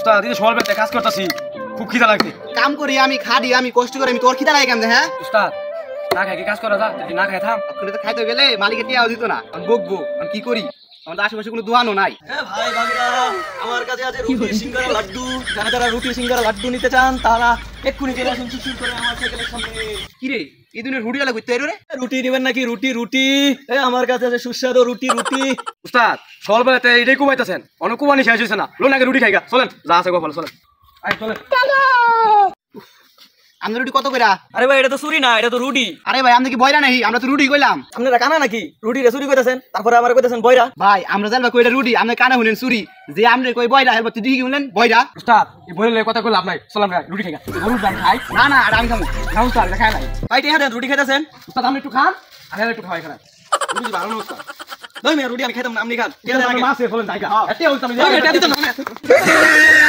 উস্তাদ এই সকাল বেলা কাজ করতেছি খুব খিদা লাগছে কাম করি আমি খাদি আমি কষ্ট করি আমি তোর খিদা লাগে কেমনে হ্যাঁ উস্তাদ না খাই কি কাজ করা যা তুই না খাই থাম আপনি তো খাইতে গেলে মালিকের টিয়াও দিত না আমি বকবো আমি কি করি আমাদের আশেপাশে কোনো দোকানও নাই ভাই ভাবিরা আমার কাছে আছে রুটি সিঙ্গারা লাড্ডু যারা যারা রুটি সিঙ্গারা লাড্ডু নিতে চান তারা এক্ষুনি চলে আসুন চুচুর করে আমার সাইকেলের সামনে কি রে এই দিনের হুড়ি গেলে ঘুরতে রে রুটি নেবেন নাকি রুটি রুটি আমার কাছে আছে সুস্বাদু রুটি রুটি উস্তাদ সকাল বেলাতে এইটাই কুমাইতেছেন অনেক কুমানি শেষ হয়েছে না লোন আগে রুটি খাইগা চলেন যা আছে গোপাল চলেন আয় চলেন আমরা রুটি কত কইরা আরে ভাই এটা তো চুরি না এটা তো রুটি আরে ভাই আমরা কি বয়রা নাই আমরা তো রুটি কইলাম আপনারা কানা নাকি রুটি রে চুরি কইতাছেন তারপরে আমার কইতাছেন বয়রা ভাই আমরা জানবা কইরা রুটি আমরা কানা হলেন চুরি যে আমরা কই বয়রা হেলবা তুই কি হলেন বয়রা উস্তাদ এই বলে কথা কই লাভ নাই চলেন ভাই রুটি খাইগা গরুর দাম খাই না না আর আমি খামু না উস্তাদ এটা খাই নাই ভাই টিহা দেন রুটি খাইতাছেন উস্তাদ আপনি একটু খান আমি একটু খাওয়াই খাই রুটি ভালো না উস্তাদ দই মিয়া রুটি আমি খাইতাম না আপনি খান টিহা দেন আগে মাছ চলেন জায়গা এতে হইতাম এটা দিতে না